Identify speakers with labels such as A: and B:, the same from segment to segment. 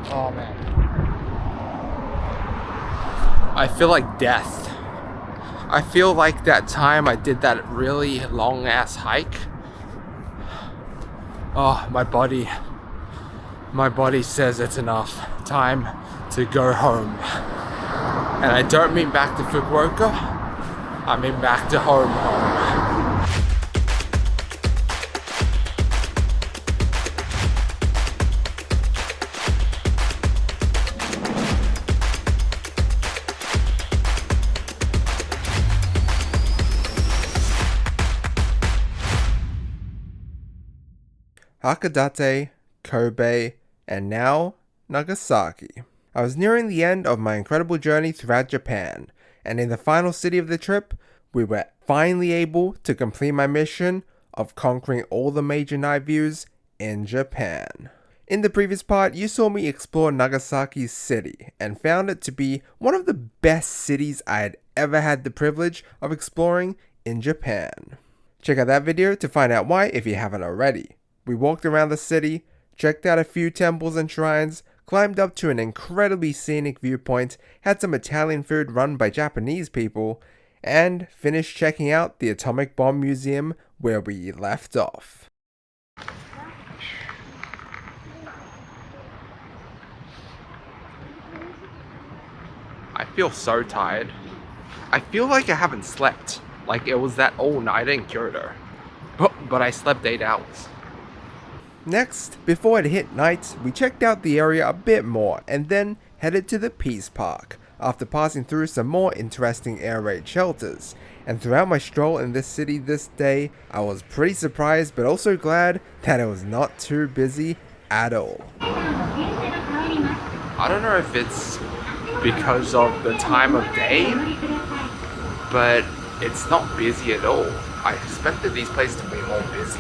A: Oh man. I feel like death. I feel like that time I did that really long ass hike. Oh, my body says it's enough. Time to go home. And I don't mean back to Fukuoka, I mean back to home. Hakodate, Kobe, and now Nagasaki. I was nearing the end of my incredible journey throughout Japan, and in the final city of the trip, we were finally able to complete my mission of conquering all the major night views in Japan. In the previous part, you saw me explore Nagasaki city and found it to be one of the best cities I had ever had the privilege of exploring in Japan. Check out that video to find out why if you haven't already. We walked around the city, checked out a few temples and shrines, climbed up to an incredibly scenic viewpoint, had some Italian food run by Japanese people, and finished checking out the atomic bomb museum where we left off. I feel so tired. I feel like I haven't slept. Like it was that all-nighter in Kyoto. But I slept 8 hours. Next, before it hit night, we checked out the area a bit more and then headed to the Peace Park after passing through some more interesting air raid shelters. And throughout my stroll in this city this day, I was pretty surprised but also glad that it was not too busy at all. I don't know if it's because of the time of day, but it's not busy at all. I expected these places to be more busy.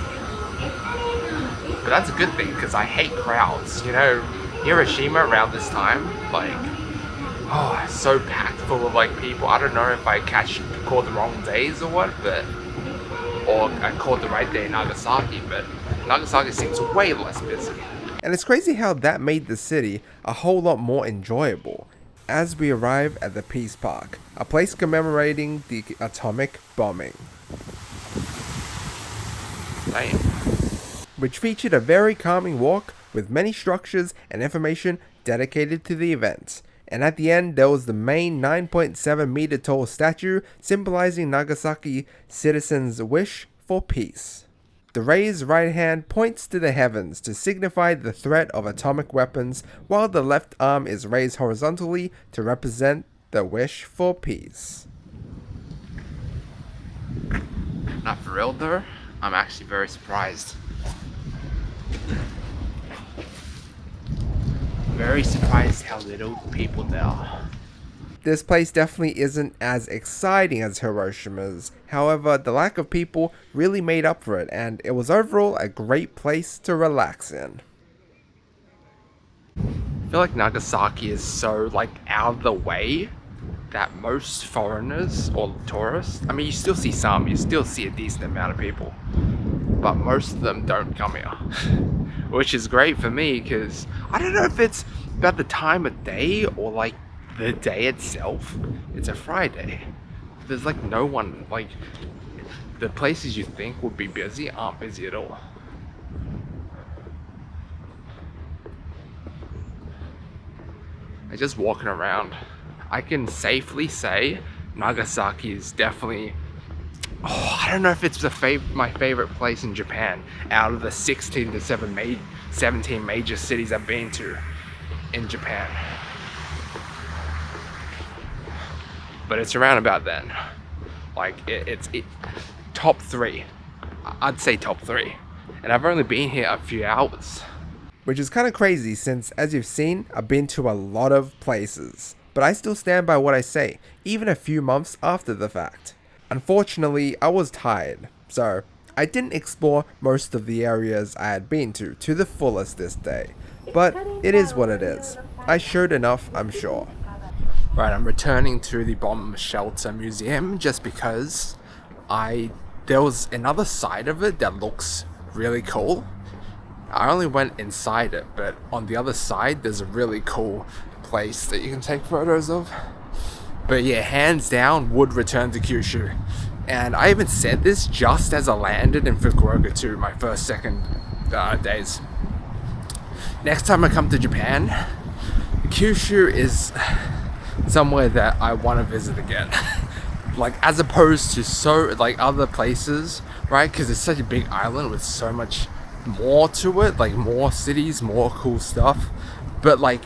A: But that's a good thing because I hate crowds. You know, Hiroshima around this time, like, oh, it's so packed full of like people. I don't know if I caught the wrong days or what, or I caught the right day in Nagasaki, but Nagasaki seems way less busy. And it's crazy how that made the city a whole lot more enjoyable. As we arrive at the Peace Park, a place commemorating the atomic bombing. Damn. Which featured a very calming walk with many structures and information dedicated to the event. And at the end, there was the main 9.7 meter tall statue symbolizing Nagasaki citizens' wish for peace. The raised right hand points to the heavens to signify the threat of atomic weapons, while the left arm is raised horizontally to represent the wish for peace. Not for real though, I'm actually very surprised. Very surprised how little people there are. This place definitely isn't as exciting as Hiroshima's, however the lack of people really made up for it and it was overall a great place to relax in. I feel like Nagasaki is so like out of the way that most foreigners or tourists, I mean you still see some, you still see a decent amount of people, but most of them don't come here. Which is great for me because I don't know if it's about the time of day or like the day itself. It's a Friday. There's like no one, like the places you think would be busy aren't busy at all. I'm just walking around. I can safely say Nagasaki is definitely, I don't know if it's my favorite place in Japan out of the 16 to 17 major cities I've been to in Japan. But it's around about then. Like it's top 3. I'd say top 3. And I've only been here a few hours. Which is kind of crazy since, as you've seen, I've been to a lot of places. But I still stand by what I say, even a few months after the fact. Unfortunately, I was tired, so I didn't explore most of the areas I had been to the fullest this day. But it is what it is. I showed enough, I'm sure. Right, I'm returning to the bomb shelter museum just because there was another side of it that looks really cool. I only went inside it, but on the other side, there's a really cool place that you can take photos of. But yeah, hands down, would return to Kyushu. And I even said this just as I landed in Fukuoka too, my second days. Next time I come to Japan, Kyushu is somewhere that I want to visit again. Like, as opposed to like other places, right? Because it's such a big island with so much more to it, like more cities, more cool stuff. But like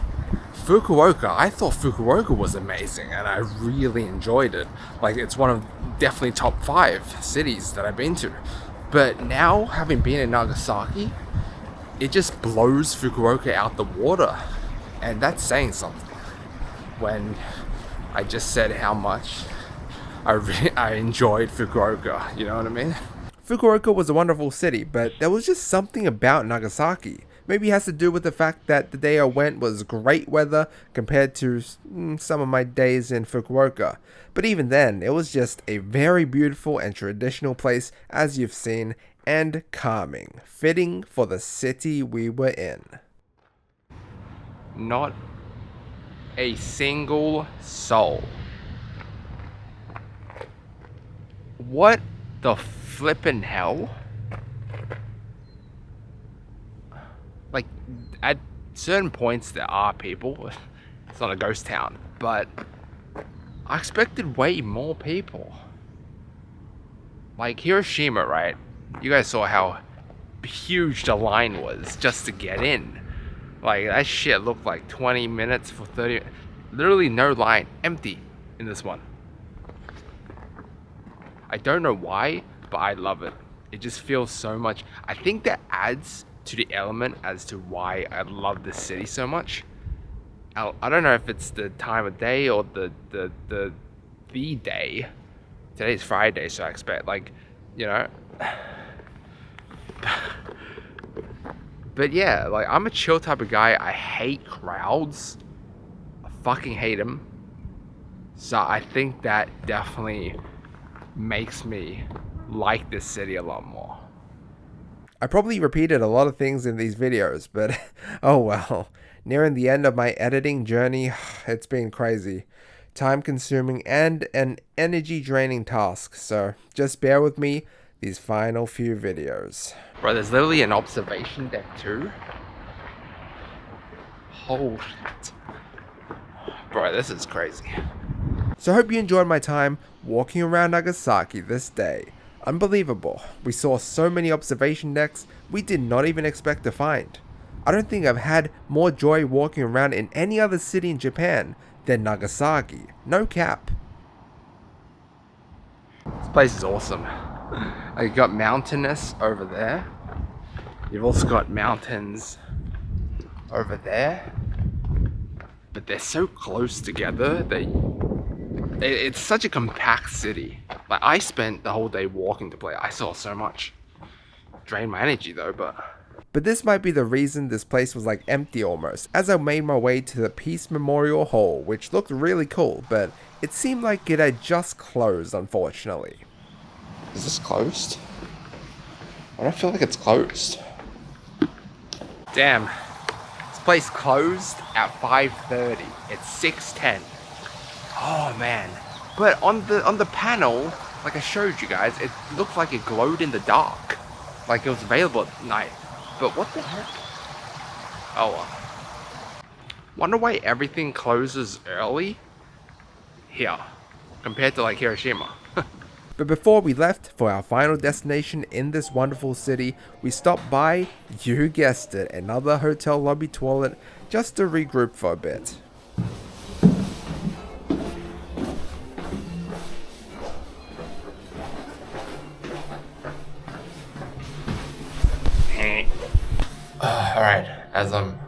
A: Fukuoka, I thought Fukuoka was amazing and I really enjoyed it. Like, it's one of definitely top 5 cities that I've been to. But now, having been in Nagasaki, it just blows Fukuoka out the water. And that's saying something. When I just said how much I enjoyed Fukuoka, you know what I mean? Fukuoka was a wonderful city, but there was just something about Nagasaki. Maybe it has to do with the fact that the day I went was great weather compared to some of my days in Fukuoka. But even then, it was just a very beautiful and traditional place, as you've seen, and calming, fitting for the city we were in. Not a single soul. What the flippin' hell? Like, at certain points there are people. It's not a ghost town, but I expected way more people. Like Hiroshima, right? You guys saw how huge the line was just to get in. Like, that shit looked like 20 minutes for 30. Literally no line, empty in this one. I don't know why, but I love it. It just feels so much. I think that adds to the element as to why I love this city so much. I don't know if it's the time of day or the day. Today's Friday, so I expect, like, you know. But yeah, like, I'm a chill type of guy. I hate crowds. I fucking hate them. So I think that definitely makes me like this city a lot more. I probably repeated a lot of things in these videos, but oh well. Nearing the end of my editing journey, it's been crazy. Time consuming and an energy draining task, so just bear with me these final few videos. Bro, there's literally an observation deck too. Holy shit. Bro, this is crazy. So I hope you enjoyed my time walking around Nagasaki this day. Unbelievable. We saw so many observation decks we did not even expect to find. I don't think I've had more joy walking around in any other city in Japan than Nagasaki. No cap. This place is awesome. You've got mountainous over there. You've also got mountains over there. But they're so close together. It's such a compact city. Like, I spent the whole day walking to play. I saw so much. Drained my energy though, But this might be the reason this place was like empty almost, as I made my way to the Peace Memorial Hall, which looked really cool, but it seemed like it had just closed, unfortunately. Is this closed? I don't feel like it's closed. Damn. This place closed at 5:30. It's 6:10. Oh man. But on the panel, like I showed you guys, it looked like it glowed in the dark. Like it was available at night. But what the heck? Oh well. Wonder why everything closes early here compared to like Hiroshima. But before we left for our final destination in this wonderful city, we stopped by, you guessed it, another hotel lobby toilet just to regroup for a bit. Alright, as I'm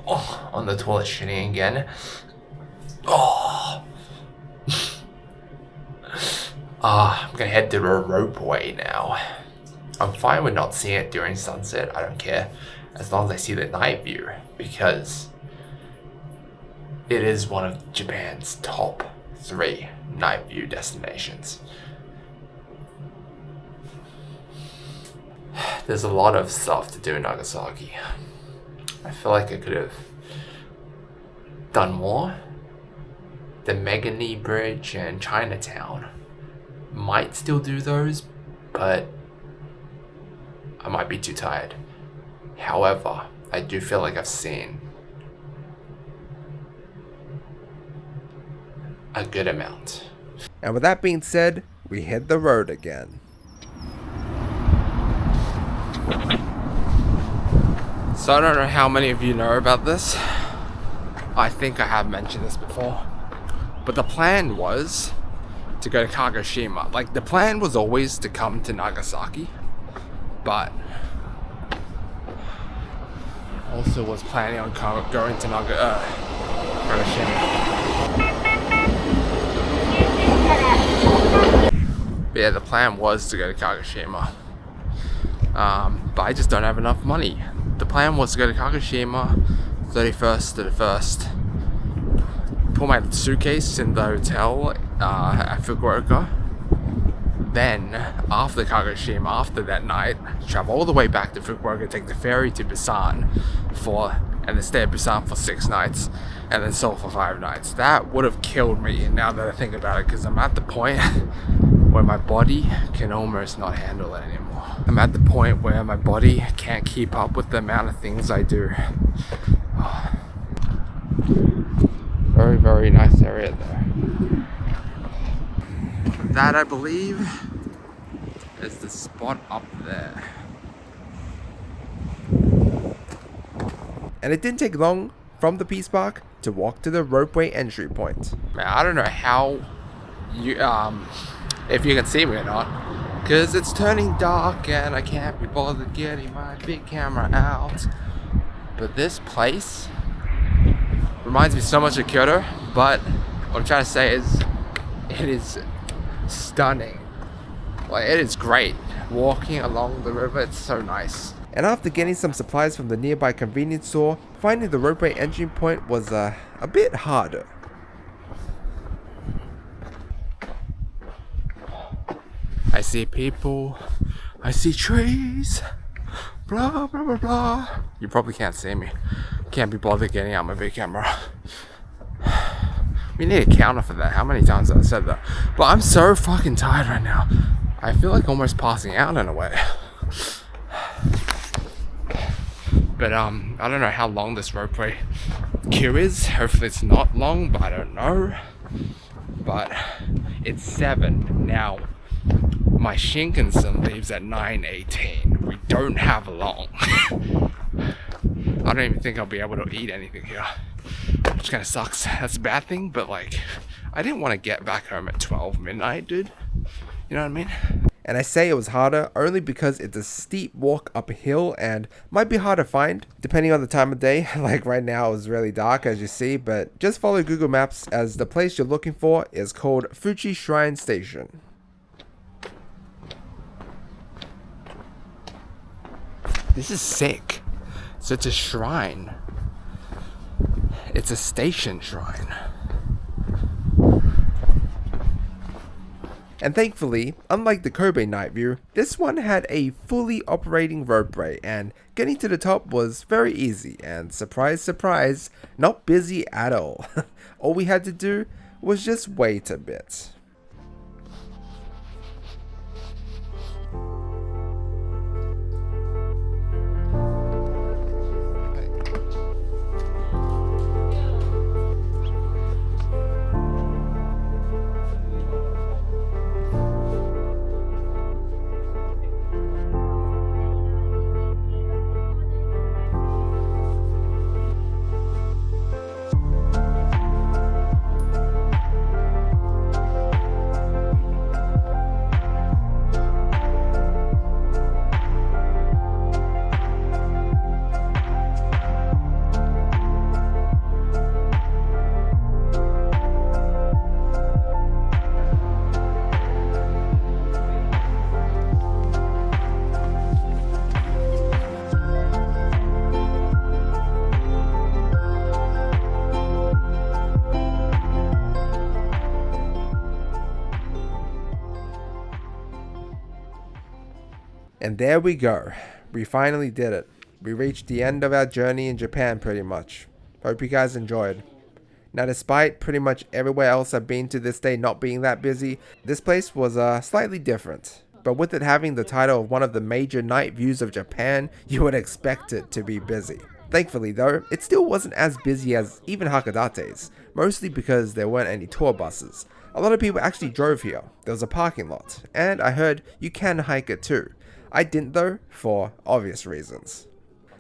A: on the toilet shitting again. I'm gonna head to the ropeway now. I'm fine with not seeing it during sunset, I don't care, as long as I see the night view, because it is one of Japan's top 3 night view destinations.
B: There's a lot of stuff to do in Nagasaki. I feel like I could have done more. The Megane Bridge and Chinatown. Might still do those, but I might be too tired. However, I do feel like I've seen a good amount.
A: And with that being said, we hit the road again.
B: So I don't know how many of you know about this. I think I have mentioned this before. But the plan was to go to Kagoshima. Like, the plan was always to come to Nagasaki. But also was planning on going to Kagoshima. But yeah, the plan was to go to Kagoshima. But I just don't have enough money. The plan was to go to Kagoshima 31st to the 1st. Put my suitcase in the hotel at Fukuoka. Then, after Kagoshima, after that night, travel all the way back to Fukuoka, take the ferry to Busan and then stay at Busan for 6 nights, and then Seoul for 5 nights. That would have killed me now that I think about it, because I'm at the point where my body can almost not handle it anymore. I'm at the point where my body can't keep up with the amount of things I do. Oh. Very, very nice area there. That, I believe, is the spot up there.
A: And it didn't take long from the Peace Park to walk to the ropeway entry point.
B: Man, I don't know how you, if you can see me or not, because it's turning dark and I can't be bothered getting my big camera out. But this place reminds me so much of Kyoto, but what I'm trying to say is it is stunning. Like, it is great. Walking along the river, it's so nice.
A: And after getting some supplies from the nearby convenience store, finding the ropeway entry point was a bit harder.
B: I see people, I see trees, blah blah blah blah. You probably can't see me. Can't be bothered getting out my big camera. We need a counter for that. How many times have I said that? But I'm so fucking tired right now. I feel like almost passing out in a way. But I don't know how long this ropeway queue is. Hopefully it's not long, but I don't know. But it's 7 now. My Shinkansen leaves at 9:18. We don't have long. I don't even think I'll be able to eat anything here, which kind of sucks. That's a bad thing, but like, I didn't want to get back home at 12 midnight, dude. You know what I mean?
A: And I say it was harder only because it's a steep walk up a hill and might be hard to find depending on the time of day. Like right now it was really dark, as you see, but just follow Google Maps as the place you're looking for is called Fuji Shrine Station.
B: This is sick. So it's a shrine. It's a station shrine.
A: And thankfully, unlike the Kobe night view, this one had a fully operating ropeway, and getting to the top was very easy and, surprise surprise, not busy at all. All we had to do was just wait a bit. And there we go. We finally did it. We reached the end of our journey in Japan pretty much. Hope you guys enjoyed. Now, despite pretty much everywhere else I've been to this day not being that busy, this place was slightly different. But with it having the title of one of the major night views of Japan, you would expect it to be busy. Thankfully though, it still wasn't as busy as even Hakodate's, mostly because there weren't any tour buses. A lot of people actually drove here, there was a parking lot, and I heard you can hike it too. I didn't though, for obvious reasons.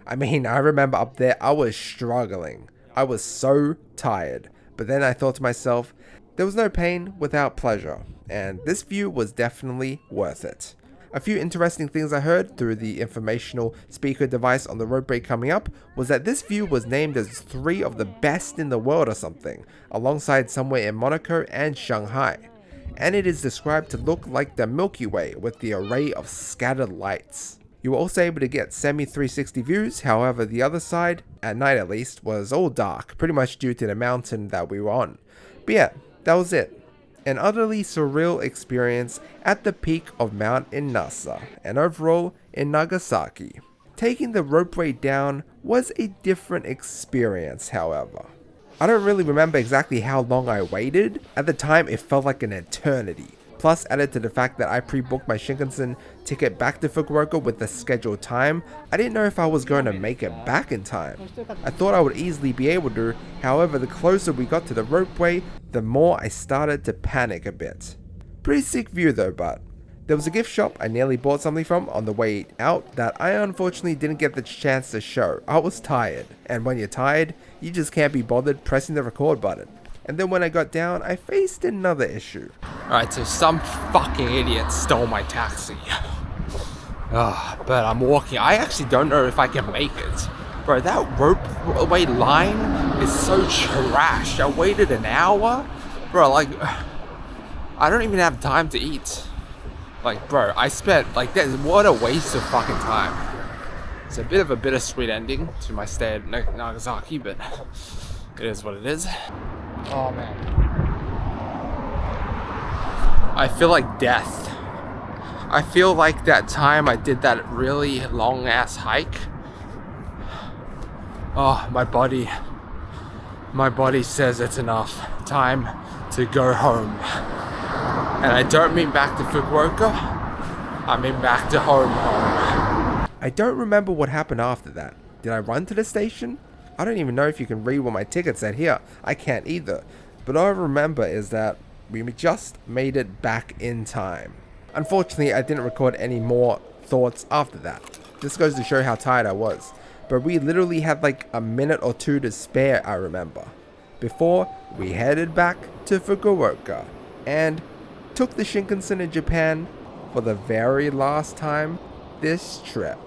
A: I mean, I remember up there I was struggling. I was so tired, but then I thought to myself, there was no pain without pleasure, and this view was definitely worth it. A few interesting things I heard through the informational speaker device on the roadway coming up was that this view was named as 3 of the best in the world or something, alongside somewhere in Monaco and Shanghai. And it is described to look like the Milky Way with the array of scattered lights. You were also able to get semi-360 views, however the other side, at night at least, was all dark, pretty much due to the mountain that we were on. But yeah, that was it. An utterly surreal experience at the peak of Mount Inasa, and overall in Nagasaki. Taking the ropeway down was a different experience, however. I don't really remember exactly how long I waited. At the time, it felt like an eternity. Plus, added to the fact that I pre-booked my Shinkansen ticket back to Fukuoka with the scheduled time, I didn't know if I was going to make it back in time. I thought I would easily be able to, however the closer we got to the ropeway, the more I started to panic a bit. Pretty sick view though, but there was a gift shop I nearly bought something from on the way out that I unfortunately didn't get the chance to show. I was tired, and when you're tired, you just can't be bothered pressing the record button. And then when I got down, I faced another issue.
B: Alright, so some fucking idiot stole my taxi. But I'm walking. I actually don't know if I can make it. Bro, that ropeway line is so trash. I waited an hour. Bro, like, I don't even have time to eat. Like, bro, I spent, like, what a waste of fucking time. It's a bit of a bittersweet ending to my stay at Nagasaki, but it is what it is. Oh man. I feel like death. I feel like that time I did that really long ass hike. Oh, my body says it's enough. Time to go home. And I don't mean back to Fukuoka. I mean back to home.
A: I don't remember what happened after that. Did I run to the station? I don't even know if you can read what my ticket said here. I can't either. But all I remember is that we just made it back in time. Unfortunately, I didn't record any more thoughts after that. This goes to show how tired I was. But we literally had like a minute or two to spare, I remember, before we headed back to Fukuoka and took the Shinkansen in Japan for the very last time this trip.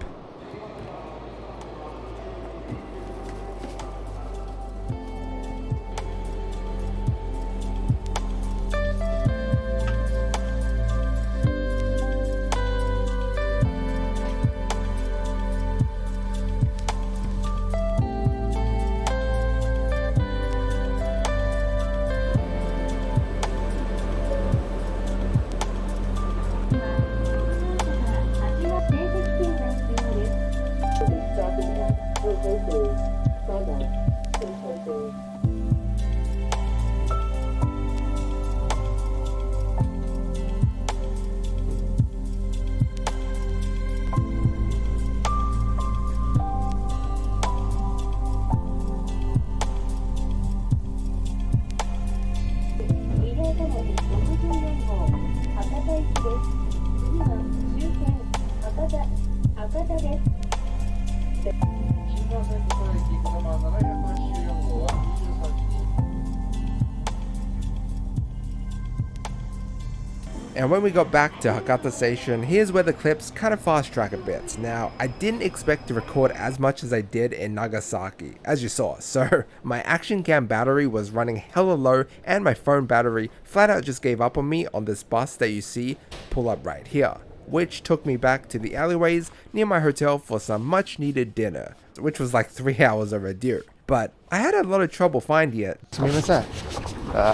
A: And when we got back to Hakata Station, here's where the clips kind of fast track a bit. Now, I didn't expect to record as much as I did in Nagasaki, as you saw, so my action cam battery was running hella low and my phone battery flat out just gave up on me on this bus that you see pull up right here, which took me back to the alleyways near my hotel for some much needed dinner, which was like 3 hours overdue. But I had a lot of trouble finding it.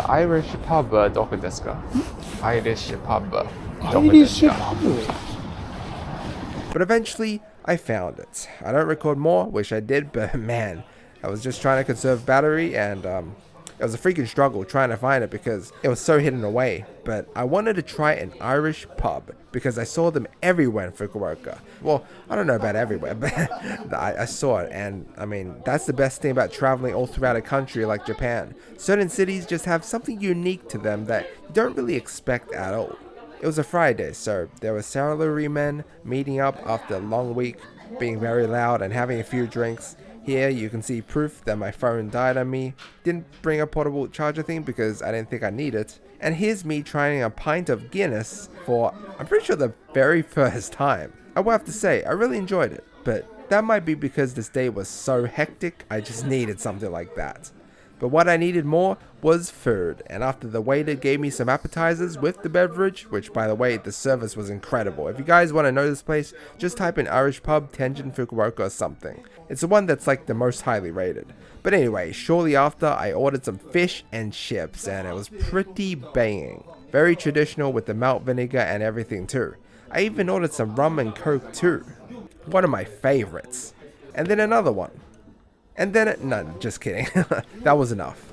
B: Irish pub どこですか? Irish pub どこ
A: Irish
B: ですか?
A: pub. But eventually, I found it. I don't record more, wish I did, but man, I was just trying to conserve battery, and it was a freaking struggle trying to find it because it was so hidden away. But I wanted to try an Irish pub because I saw them everywhere in Fukuoka. Well, I don't know about everywhere, but I saw it. And I mean, that's the best thing about traveling all throughout a country like Japan. Certain cities just have something unique to them that you don't really expect at all. It was a Friday, so there were salarymen meeting up after a long week, being very loud and having a few drinks. Here you can see proof that my phone died on me. Didn't bring a portable charger thing because I didn't think I need it. And here's me trying a pint of Guinness for, I'm pretty sure, the very first time. I will have to say, I really enjoyed it, but that might be because this day was so hectic, I just needed something like that. But what I needed more was food, and after the waiter gave me some appetizers with the beverage, which by the way, the service was incredible. If you guys want to know this place, just type in Irish Pub, Tenjin Fukuoka or something. It's the one that's like the most highly rated. But anyway, shortly after, I ordered some fish and chips, and it was pretty banging. Very traditional with the malt vinegar and everything too. I even ordered some rum and coke too. One of my favorites. And then another one. And then, no, just kidding. That was enough.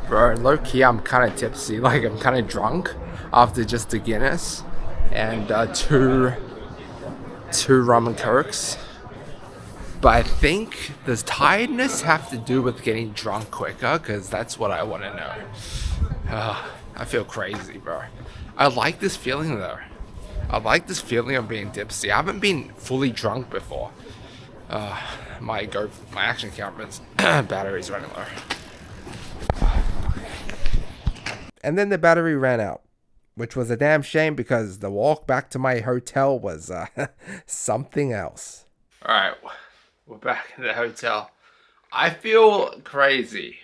B: Bro, low-key, I'm kind of tipsy. Like, I'm kind of drunk after just the Guinness and two rum and cokes. But I think does tiredness have to do with getting drunk quicker? Because that's what I want to know. I feel crazy, bro. I like this feeling, though. I like this feeling of being tipsy. I haven't been fully drunk before. My action camera's battery's running low.
A: And then the battery ran out, which was a damn shame because the walk back to my hotel was something else.
B: Alright, we're back in the hotel. I feel crazy.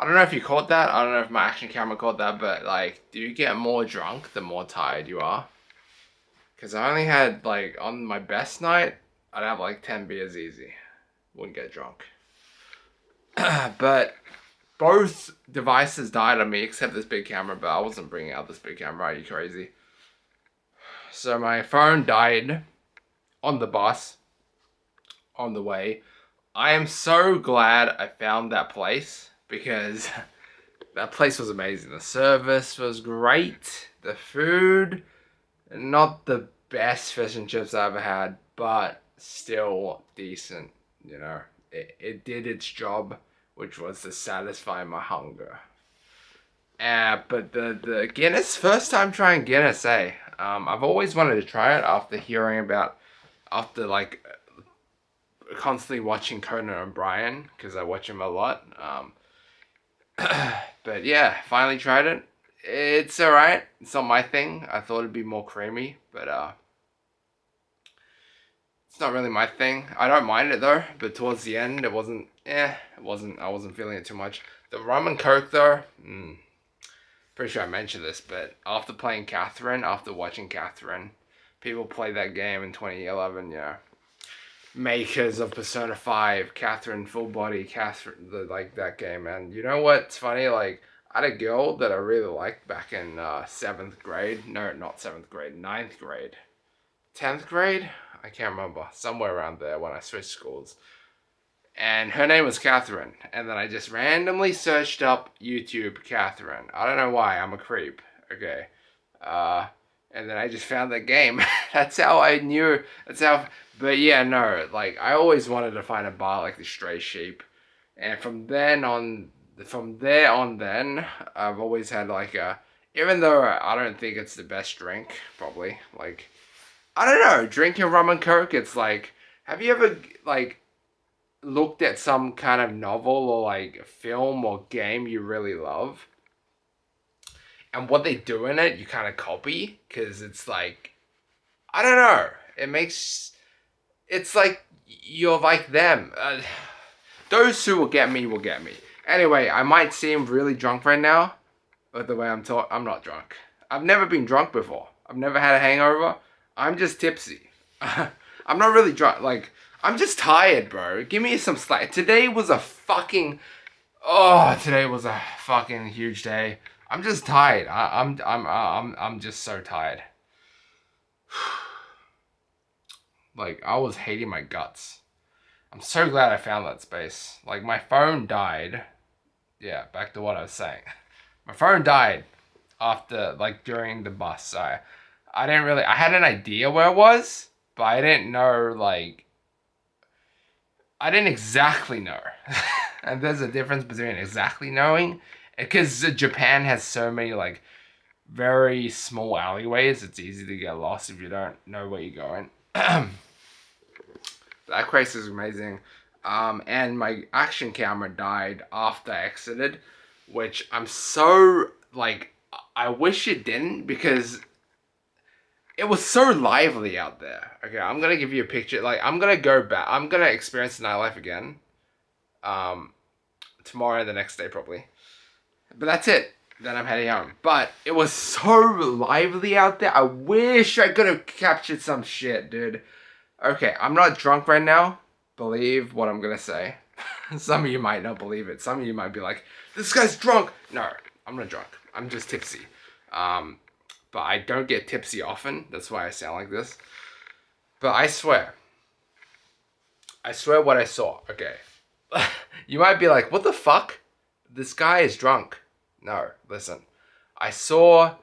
B: I don't know if you caught that. I don't know if my action camera caught that, but like, do you get more drunk the more tired you are? Because I only had, like, on my best night, I'd have like 10 beers easy. Wouldn't get drunk. But both devices died on me except this big camera, but I wasn't bringing out this big camera. Are you crazy? So my phone died on the bus on the way. I am so glad I found that place because that place was amazing. The service was great. The food, not the best fish and chips I ever had, but still decent, you know. It did its job, which was to satisfy my hunger. But the Guinness, first time trying Guinness, I've always wanted to try it after like constantly watching Conan O'Brien, because I watch him a lot. But yeah, finally tried it. It's alright. It's not my thing. I thought it'd be more creamy, but it's not really my thing. I don't mind it though, but towards the end I wasn't feeling it too much. The rum and coke though, pretty sure I mentioned this, but after watching Catherine, people played that game in 2011, yeah. Makers of Persona 5, Catherine Full Body, like that game, and you know what's funny? Like, I had a girl that I really liked back in 7th grade. No, not 7th grade, 9th grade. 10th grade? I can't remember. Somewhere around there when I switched schools. And her name was Catherine. And then I just randomly searched up YouTube Catherine. I don't know why, I'm a creep. Okay. And then I just found that game. That's how I knew. But yeah, no, like, I always wanted to find a bar like the Stray Sheep. And from there on then, I've always had like even though I don't think it's the best drink, probably, like, I don't know, drinking rum and coke, it's like, have you ever, like, looked at some kind of novel or, like, film or game you really love? And what they do in it, you kind of copy, because it's like, I don't know, it's like, you're like them. Those who will get me will get me. Anyway, I might seem really drunk right now, but the way I'm not drunk. I've never been drunk before. I've never had a hangover. I'm just tipsy. I'm not really drunk. Like, I'm just tired, bro. Give me some slack. Today was a fucking huge day. I'm just tired. I'm just so tired. Like, I was hating my guts. I'm so glad I found that space. Like, my phone died. Yeah, back to what I was saying. My phone died after, like, during the bus. So I didn't really, I had an idea where it was, but I didn't know, like, I didn't exactly know. And there's a difference between exactly knowing, because Japan has so many, like, very small alleyways. It's easy to get lost if you don't know where you're going. That place is amazing. And my action camera died after I exited, which I'm so, like, I wish it didn't, because it was so lively out there. Okay, I'm gonna give you a picture. Like, I'm gonna go back. I'm gonna experience the nightlife again. Tomorrow and the next day probably. But that's it. Then I'm heading home. But it was so lively out there. I wish I could have captured some shit, dude. Okay, I'm not drunk right now. Believe what I'm gonna say. Some of you might not believe it. Some of you might be like, this guy's drunk. No, I'm not drunk. I'm just tipsy. But I don't get tipsy often. That's why I sound like this. But I swear what I saw. Okay. You might be like, what the fuck? This guy is drunk. No, listen. I saw...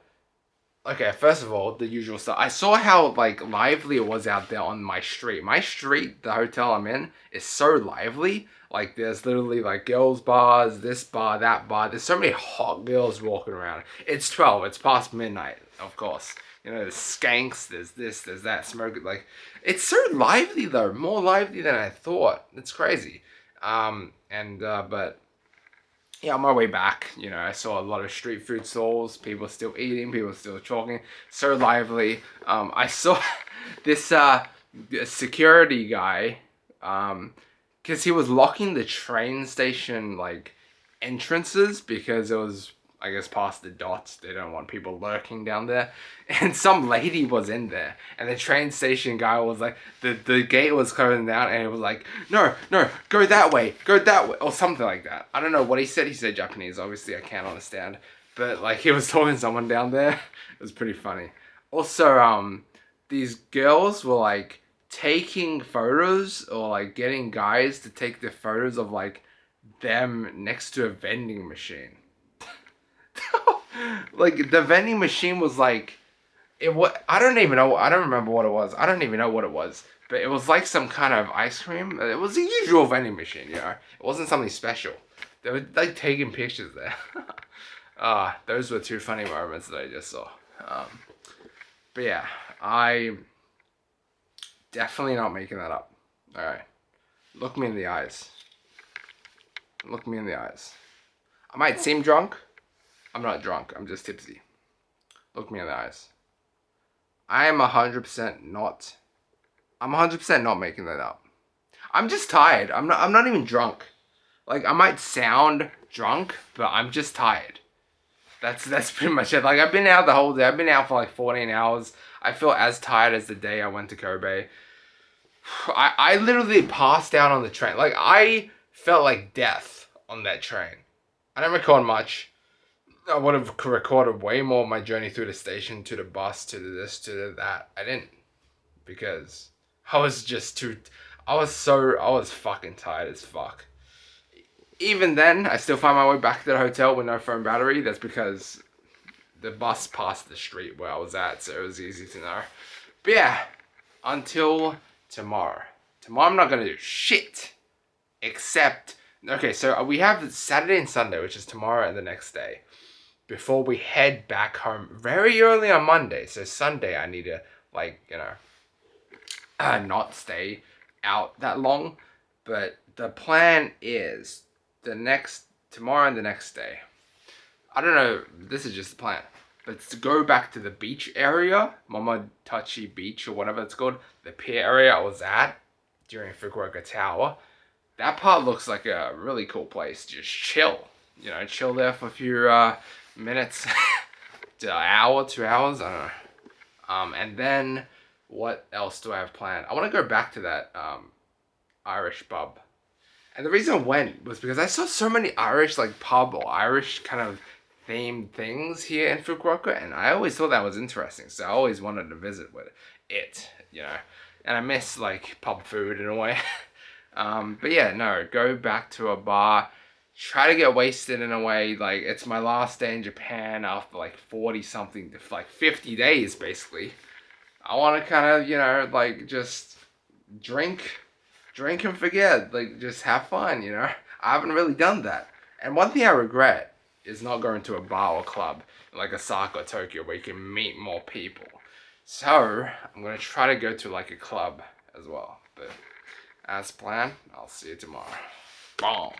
B: Okay, first of all, the usual stuff. I saw how, like, lively it was out there on my street. My street, the hotel I'm in, is so lively. Like, there's literally, like, girls' bars, this bar, that bar. There's so many hot girls walking around. It's 12. It's past midnight, of course. You know, there's skanks, there's this, there's that, smoke. Like, it's so lively, though. More lively than I thought. It's crazy. But... yeah, on my way back, you know, I saw a lot of street food stalls, people still eating, people still talking, so lively. I saw this security guy, because he was locking the train station, like, entrances, because it was, I guess, past the dots. They don't want people lurking down there. And some lady was in there, and the train station guy was like, the gate was closing down, and it was like, no, go that way, or something like that. I don't know what he said. He said Japanese. Obviously, I can't understand. But, like, he was talking to someone down there. It was pretty funny. Also, these girls were, like, taking photos, or, like, getting guys to take the photos of, like, them next to a vending machine. Like, the vending machine was like, I don't even know, I don't remember what it was. I don't even know what it was. But it was like some kind of ice cream. It was the usual vending machine, you know. It wasn't something special. They were, like, taking pictures there. Those were two funny moments that I just saw. But yeah, I definitely not making that up. Alright. Look me in the eyes. Look me in the eyes. I might seem drunk. I'm not drunk. I'm just tipsy. Look me in the eyes. I am 100% not. I'm 100% not making that up. I'm just tired. I'm not even drunk. Like, I might sound drunk, but I'm just tired. That's pretty much it. Like, I've been out the whole day. I've been out for like 14 hours. I feel as tired as the day I went to Kobe. I literally passed out on the train. Like, I felt like death on that train. I don't record much. I would have recorded way more of my journey through the station, to the bus, to the this, to the that. I didn't. Because I was just I was fucking tired as fuck. Even then, I still find my way back to the hotel with no phone battery. That's because the bus passed the street where I was at, so it was easy to know. But yeah, until tomorrow. Tomorrow I'm not going to do shit. Except, okay, so we have Saturday and Sunday, which is tomorrow and the next day, before we head back home very early on Monday. So Sunday I need to, like, you know, not stay out that long. But the plan is tomorrow and the next day. I don't know, this is just the plan. But it's to go back to the beach area, Momotachi Beach or whatever it's called. The pier area I was at during Fukuoka Tower. That part looks like a really cool place. Just chill. You know, chill there for a few minutes. An hour, 2 hours, I don't know. And then, what else do I have planned? I want to go back to that Irish pub. And the reason I went was because I saw so many Irish, like, pub or Irish kind of themed things here in Fukuoka, and I always thought that was interesting, so I always wanted to visit with it, you know. And I miss like pub food in a way. But yeah, no, go back to a bar, try to get wasted in a way. Like, it's my last day in Japan after like 40 something to like 50 days basically. I want to kind of, you know, like just drink and forget, like just have fun, you know. I haven't really done that. And one thing I regret is not going to a bar or club like Osaka or Tokyo where you can meet more people. So I'm gonna try to go to like a club as well. But as planned, I'll see you tomorrow. Boom.